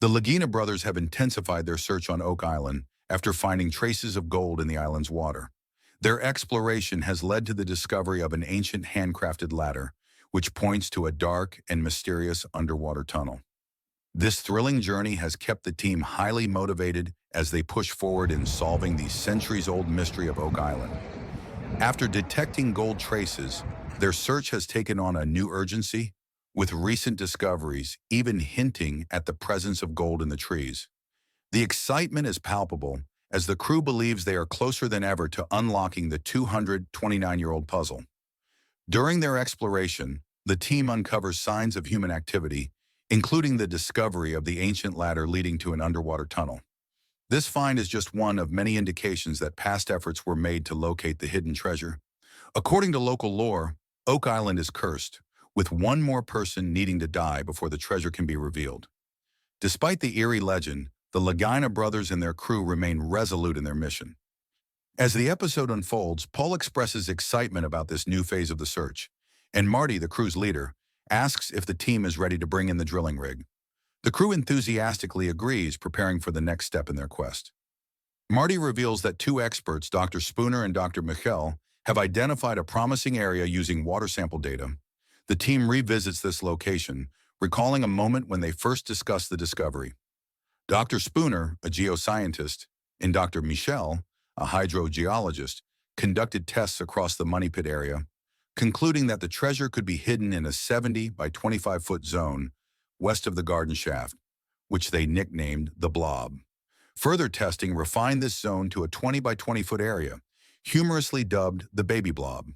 The Lagina brothers have intensified their search on Oak Island after finding traces of gold in the island's water. Their exploration has led to the discovery of an ancient handcrafted ladder, which points to a dark and mysterious underwater tunnel. This thrilling journey has kept the team highly motivated as they push forward in solving the centuries-old mystery of Oak Island. After detecting gold traces, their search has taken on a new urgency, with recent discoveries even hinting at the presence of gold in the trees. The excitement is palpable as the crew believes they are closer than ever to unlocking the 229-year-old puzzle. During their exploration, the team uncovers signs of human activity, including the discovery of the ancient ladder leading to an underwater tunnel. This find is just one of many indications that past efforts were made to locate the hidden treasure. According to local lore, Oak Island is cursed, with one more person needing to die before the treasure can be revealed. Despite the eerie legend, the Lagina brothers and their crew remain resolute in their mission. As the episode unfolds, Paul expresses excitement about this new phase of the search, and Marty, the crew's leader, asks if the team is ready to bring in the drilling rig. The crew enthusiastically agrees, preparing for the next step in their quest. Marty reveals that two experts, Dr. Spooner and Dr. Michel, have identified a promising area using water sample data. The team revisits this location, recalling a moment when they first discussed the discovery. Dr. Spooner, a geoscientist, and Dr. Michel, a hydrogeologist, conducted tests across the Money Pit area, concluding that the treasure could be hidden in a 70 by 25-foot zone west of the garden shaft, which they nicknamed the Blob. Further testing refined this zone to a 20 by 20-foot area, humorously dubbed the Baby Blob.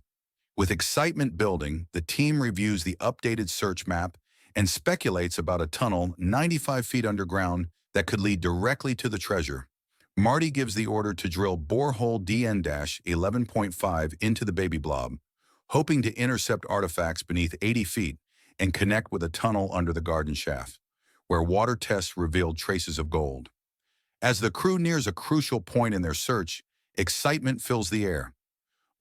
With excitement building, the team reviews the updated search map and speculates about a tunnel 95 feet underground that could lead directly to the treasure. Marty gives the order to drill borehole DN-11.5 into the Baby Blob, hoping to intercept artifacts beneath 80 feet and connect with a tunnel under the garden shaft, where water tests revealed traces of gold. As the crew nears a crucial point in their search, excitement fills the air.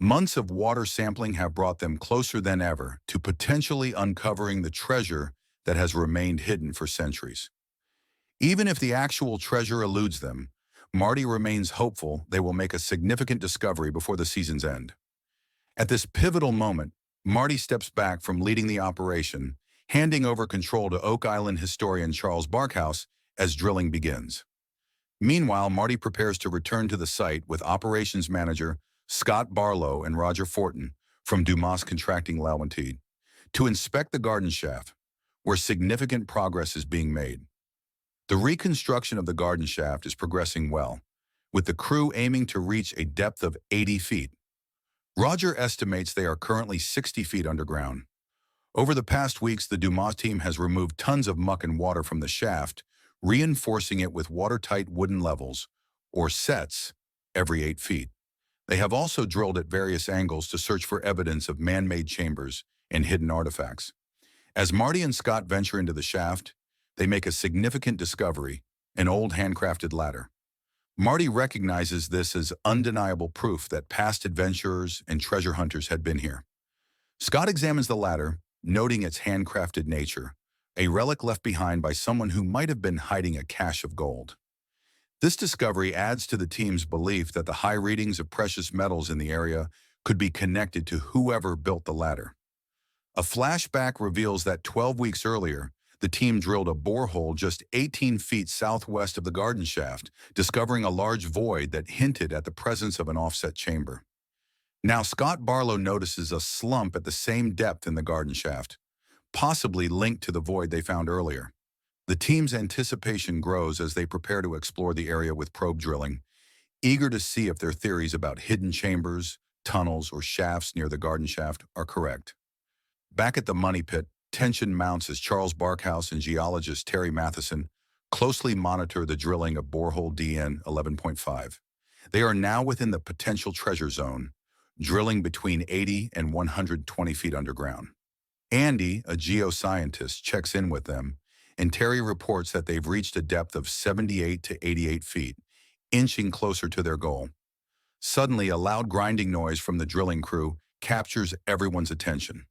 Months of water sampling have brought them closer than ever to potentially uncovering the treasure that has remained hidden for centuries. Even if the actual treasure eludes them, Marty remains hopeful they will make a significant discovery before the season's end. At this pivotal moment, Marty steps back from leading the operation, handing over control to Oak Island historian Charles Barkhouse as drilling begins. Meanwhile, Marty prepares to return to the site with operations manager Scott Barlow and Roger Fortin from Dumas Contracting Lawentide to inspect the garden shaft, where significant progress is being made. The reconstruction of the garden shaft is progressing well, with the crew aiming to reach a depth of 80 feet. Roger estimates they are currently 60 feet underground. Over the past weeks, the Dumas team has removed tons of muck and water from the shaft, reinforcing it with watertight wooden levels, or sets, every 8 feet. They have also drilled at various angles to search for evidence of man-made chambers and hidden artifacts. As Marty and Scott venture into the shaft, they make a significant discovery, an old handcrafted ladder. Marty recognizes this as undeniable proof that past adventurers and treasure hunters had been here. Scott examines the ladder, noting its handcrafted nature, a relic left behind by someone who might have been hiding a cache of gold. This discovery adds to the team's belief that the high readings of precious metals in the area could be connected to whoever built the ladder. A flashback reveals that 12 weeks earlier, the team drilled a borehole just 18 feet southwest of the garden shaft, discovering a large void that hinted at the presence of an offset chamber. Now Scott Barlow notices a slump at the same depth in the garden shaft, possibly linked to the void they found earlier. The team's anticipation grows as they prepare to explore the area with probe drilling, eager to see if their theories about hidden chambers, tunnels, or shafts near the garden shaft are correct. Back at the Money Pit, tension mounts as Charles Barkhouse and geologist Terry Matheson closely monitor the drilling of borehole DN-11.5. They are now within the potential treasure zone, drilling between 80 and 120 feet underground. Andy, a geoscientist, checks in with them, and Terry reports that they've reached a depth of 78 to 88 feet, inching closer to their goal. Suddenly, a loud grinding noise from the drilling crew captures everyone's attention.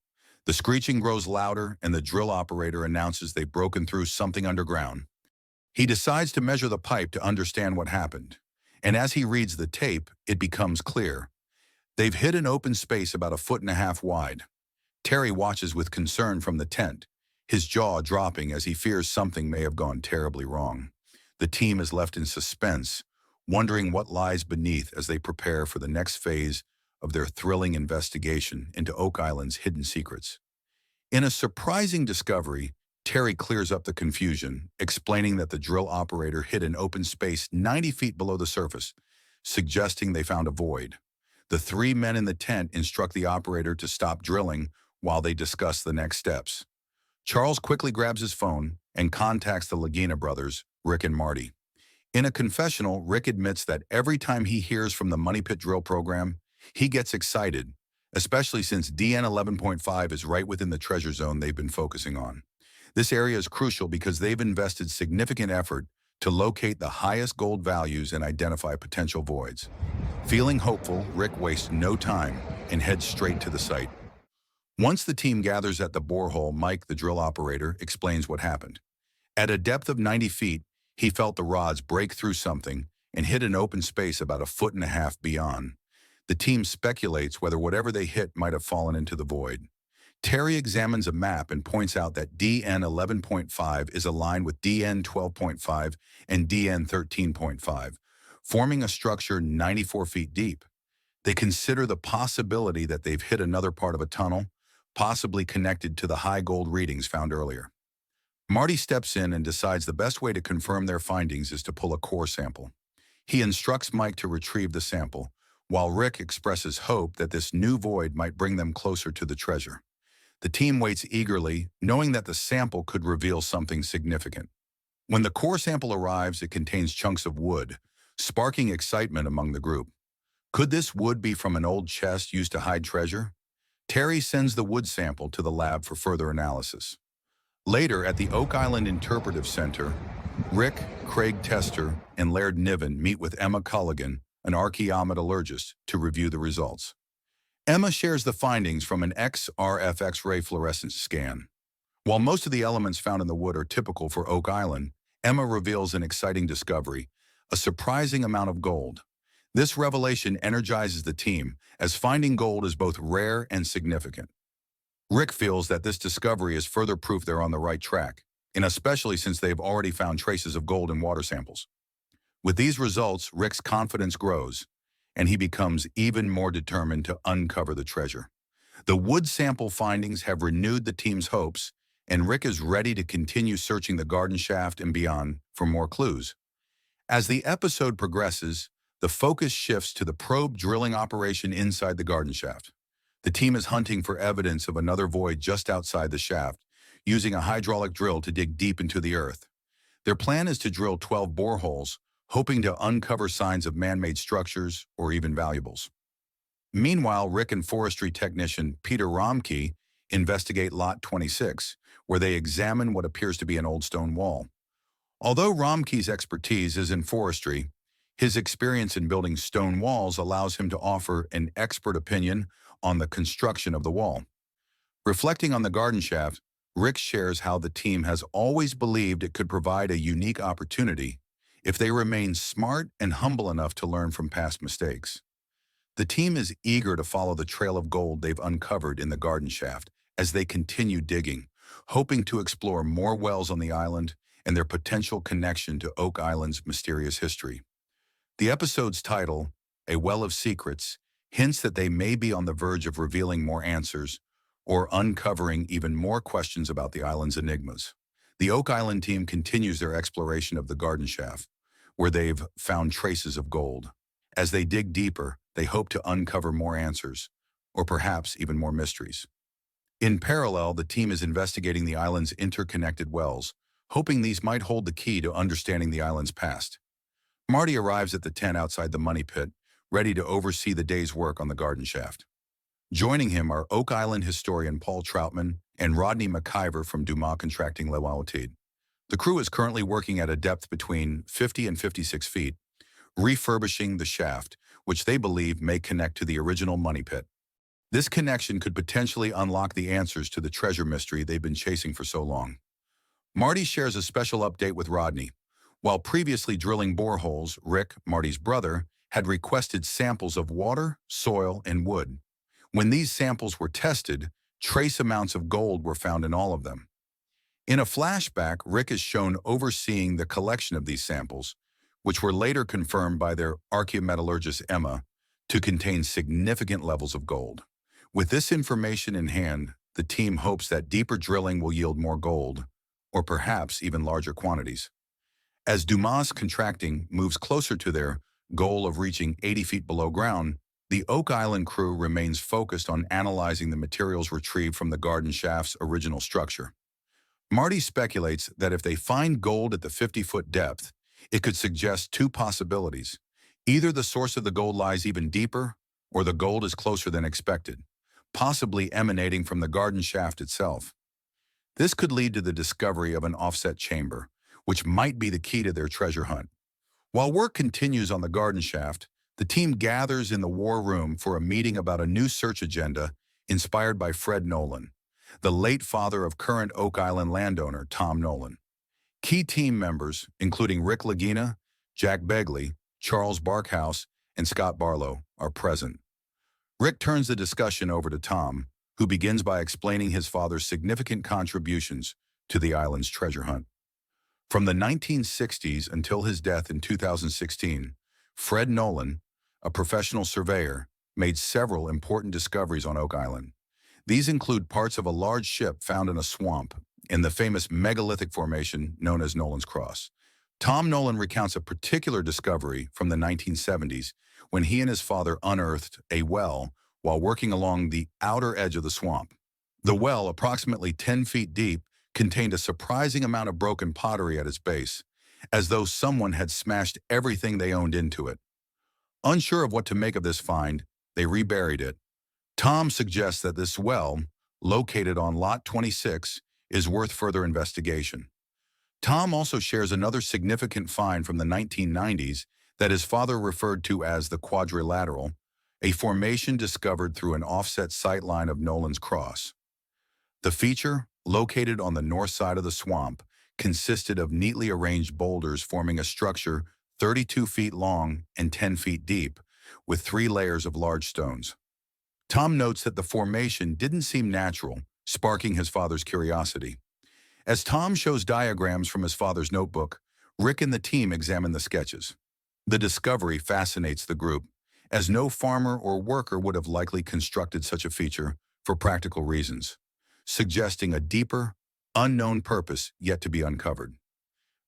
The screeching grows louder, and the drill operator announces they've broken through something underground. He decides to measure the pipe to understand what happened. And as he reads the tape, it becomes clear. They've hit an open space about 1.5 feet wide. Terry watches with concern from the tent, his jaw dropping as he fears something may have gone terribly wrong. The team is left in suspense, wondering what lies beneath as they prepare for the next phase of their thrilling investigation into Oak Island's hidden secrets. In a surprising discovery, Terry clears up the confusion, explaining that the drill operator hit an open space 90 feet below the surface, suggesting they found a void. The three men in the tent instruct the operator to stop drilling while they discuss the next steps. Charles quickly grabs his phone and contacts the Lagina brothers, Rick and Marty. In a confessional, Rick admits that every time he hears from the Money Pit drill program, he gets excited, especially since DN 11.5 is right within the treasure zone they've been focusing on. This area is crucial because they've invested significant effort to locate the highest gold values and identify potential voids. Feeling hopeful, Rick wastes no time and heads straight to the site. Once the team gathers at the borehole, Mike, the drill operator, explains what happened. At a depth of 90 feet, he felt the rods break through something and hit an open space about 1.5 feet beyond. The team speculates whether whatever they hit might have fallen into the void. Terry examines a map and points out that DN 11.5 is aligned with DN 12.5 and DN 13.5, forming a structure 94 feet deep. They consider the possibility that they've hit another part of a tunnel, possibly connected to the high gold readings found earlier. Marty steps in and decides the best way to confirm their findings is to pull a core sample. He instructs Mike to retrieve the sample, while Rick expresses hope that this new void might bring them closer to the treasure. The team waits eagerly, knowing that the sample could reveal something significant. When the core sample arrives, it contains chunks of wood, sparking excitement among the group. Could this wood be from an old chest used to hide treasure? Terry sends the wood sample to the lab for further analysis. Later, at the Oak Island Interpretive Center, Rick, Craig Tester, and Laird Niven meet with Emma Culligan, an archaeometallurgist, to review the results. Emma shares the findings from an XRF X-ray fluorescence scan. While most of the elements found in the wood are typical for Oak Island, Emma reveals an exciting discovery, a surprising amount of gold. This revelation energizes the team, as finding gold is both rare and significant. Rick feels that this discovery is further proof they're on the right track, and especially since they've already found traces of gold in water samples. With these results, Rick's confidence grows, and he becomes even more determined to uncover the treasure. The wood sample findings have renewed the team's hopes, and Rick is ready to continue searching the garden shaft and beyond for more clues. As the episode progresses, the focus shifts to the probe drilling operation inside the garden shaft. The team is hunting for evidence of another void just outside the shaft, using a hydraulic drill to dig deep into the earth. Their plan is to drill 12 boreholes, hoping to uncover signs of man-made structures or even valuables. Meanwhile, Rick and forestry technician Peter Romke investigate Lot 26, where they examine what appears to be an old stone wall. Although Romke's expertise is in forestry, his experience in building stone walls allows him to offer an expert opinion on the construction of the wall. Reflecting on the garden shaft, Rick shares how the team has always believed it could provide a unique opportunity if they remain smart and humble enough to learn from past mistakes. The team is eager to follow the trail of gold they've uncovered in the garden shaft as they continue digging, hoping to explore more wells on the island and their potential connection to Oak Island's mysterious history. The episode's title, A Well of Secrets, hints that they may be on the verge of revealing more answers or uncovering even more questions about the island's enigmas. The Oak Island team continues their exploration of the garden shaft, where they've found traces of gold. As they dig deeper, they hope to uncover more answers, or perhaps even more mysteries. In parallel, the team is investigating the island's interconnected wells, hoping these might hold the key to understanding the island's past. Marty arrives at the tent outside the Money Pit, ready to oversee the day's work on the garden shaft. Joining him are Oak Island historian Paul Troutman and Rodney McIver from Dumas Contracting Lewaltide. The crew is currently working at a depth between 50 and 56 feet, refurbishing the shaft, which they believe may connect to the original Money Pit. This connection could potentially unlock the answers to the treasure mystery they've been chasing for so long. Marty shares a special update with Rodney. While previously drilling boreholes, Rick, Marty's brother, had requested samples of water, soil, and wood. When these samples were tested, trace amounts of gold were found in all of them. In a flashback, Rick is shown overseeing the collection of these samples, which were later confirmed by their archaeometallurgist Emma to contain significant levels of gold. With this information in hand, the team hopes that deeper drilling will yield more gold, or perhaps even larger quantities. As Dumas contracting moves closer to their goal of reaching 80 feet below ground, the Oak Island crew remains focused on analyzing the materials retrieved from the garden shaft's original structure. Marty speculates that if they find gold at the 50-foot depth, it could suggest two possibilities. Either the source of the gold lies even deeper, or the gold is closer than expected, possibly emanating from the garden shaft itself. This could lead to the discovery of an offset chamber, which might be the key to their treasure hunt. While work continues on the garden shaft, the team gathers in the war room for a meeting about a new search agenda inspired by Fred Nolan, the late father of current Oak Island landowner Tom Nolan. Key team members, including Rick Lagina, Jack Begley, Charles Barkhouse, and Scott Barlow, are present. Rick turns the discussion over to Tom, who begins by explaining his father's significant contributions to the island's treasure hunt. From the 1960s until his death in 2016, Fred Nolan, a professional surveyor, made several important discoveries on Oak Island. These include parts of a large ship found in a swamp in the famous megalithic formation known as Nolan's Cross. Tom Nolan recounts a particular discovery from the 1970s when he and his father unearthed a well while working along the outer edge of the swamp. The well, approximately 10 feet deep, contained a surprising amount of broken pottery at its base, as though someone had smashed everything they owned into it. Unsure of what to make of this find, they reburied it. Tom suggests that this well, located on Lot 26, is worth further investigation. Tom also shares another significant find from the 1990s that his father referred to as the quadrilateral, a formation discovered through an offset sightline of Nolan's Cross. The feature, located on the north side of the swamp, consisted of neatly arranged boulders forming a structure 32 feet long and 10 feet deep, with 3 layers of large stones. Tom notes that the formation didn't seem natural, sparking his father's curiosity. As Tom shows diagrams from his father's notebook, Rick and the team examine the sketches. The discovery fascinates the group, as no farmer or worker would have likely constructed such a feature for practical reasons, suggesting a deeper, unknown purpose yet to be uncovered.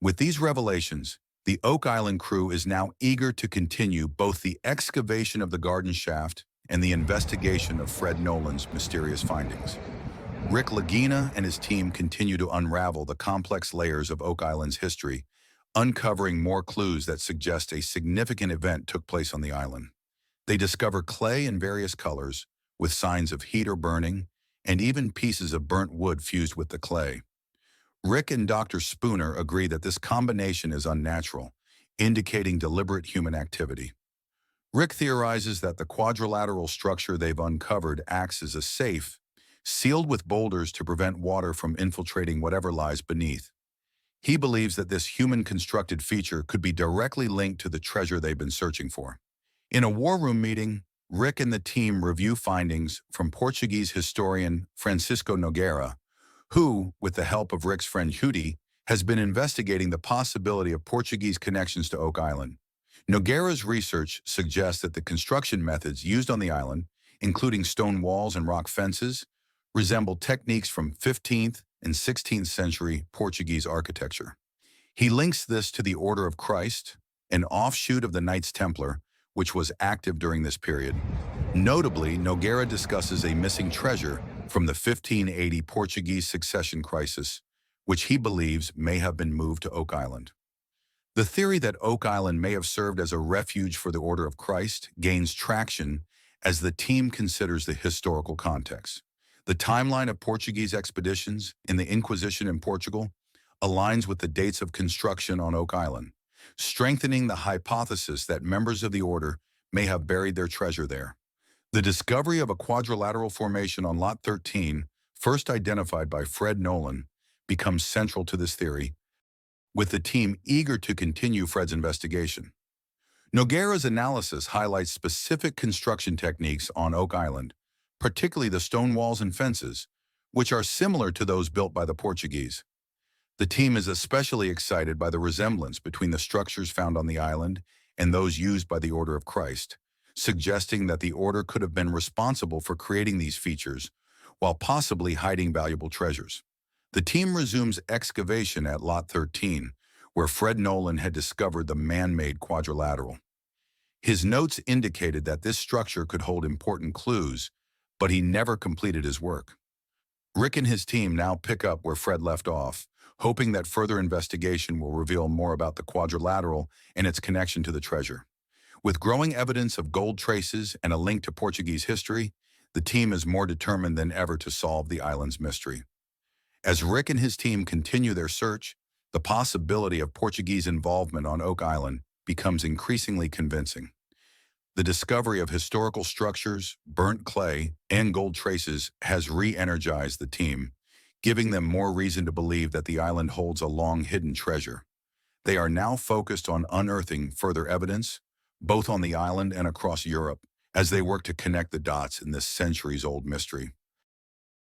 With these revelations, the Oak Island crew is now eager to continue both the excavation of the garden shaft and the investigation of Fred Nolan's mysterious findings. Rick Lagina and his team continue to unravel the complex layers of Oak Island's history, uncovering more clues that suggest a significant event took place on the island. They discover clay in various colors, with signs of heat or burning, and even pieces of burnt wood fused with the clay. Rick and Dr. Spooner agree that this combination is unnatural, indicating deliberate human activity. Rick theorizes that the quadrilateral structure they've uncovered acts as a safe, sealed with boulders to prevent water from infiltrating whatever lies beneath. He believes that this human-constructed feature could be directly linked to the treasure they've been searching for. In a war room meeting, Rick and the team review findings from Portuguese historian Francisco Nogueira, who, with the help of Rick's friend Hudi, has been investigating the possibility of Portuguese connections to Oak Island. Nogueira's research suggests that the construction methods used on the island, including stone walls and rock fences, resemble techniques from 15th and 16th century Portuguese architecture. He links this to the Order of Christ, an offshoot of the Knights Templar, which was active during this period. Notably, Nogueira discusses a missing treasure from the 1580 Portuguese succession crisis, which he believes may have been moved to Oak Island. The theory that Oak Island may have served as a refuge for the Order of Christ gains traction as the team considers the historical context. The timeline of Portuguese expeditions in the Inquisition in Portugal aligns with the dates of construction on Oak Island, strengthening the hypothesis that members of the order may have buried their treasure there. The discovery of a quadrilateral formation on Lot 13, first identified by Fred Nolan, becomes central to this theory, with the team eager to continue Fred's investigation. Nogueira's analysis highlights specific construction techniques on Oak Island, particularly the stone walls and fences, which are similar to those built by the Portuguese. The team is especially excited by the resemblance between the structures found on the island and those used by the Order of Christ, suggesting that the Order could have been responsible for creating these features while possibly hiding valuable treasures. The team resumes excavation at Lot 13, where Fred Nolan had discovered the man-made quadrilateral. His notes indicated that this structure could hold important clues, but he never completed his work. Rick and his team now pick up where Fred left off, hoping that further investigation will reveal more about the quadrilateral and its connection to the treasure. With growing evidence of gold traces and a link to Portuguese history, the team is more determined than ever to solve the island's mystery. As Rick and his team continue their search, the possibility of Portuguese involvement on Oak Island becomes increasingly convincing. The discovery of historical structures, burnt clay, and gold traces has re-energized the team, giving them more reason to believe that the island holds a long-hidden treasure. They are now focused on unearthing further evidence, both on the island and across Europe, as they work to connect the dots in this centuries-old mystery.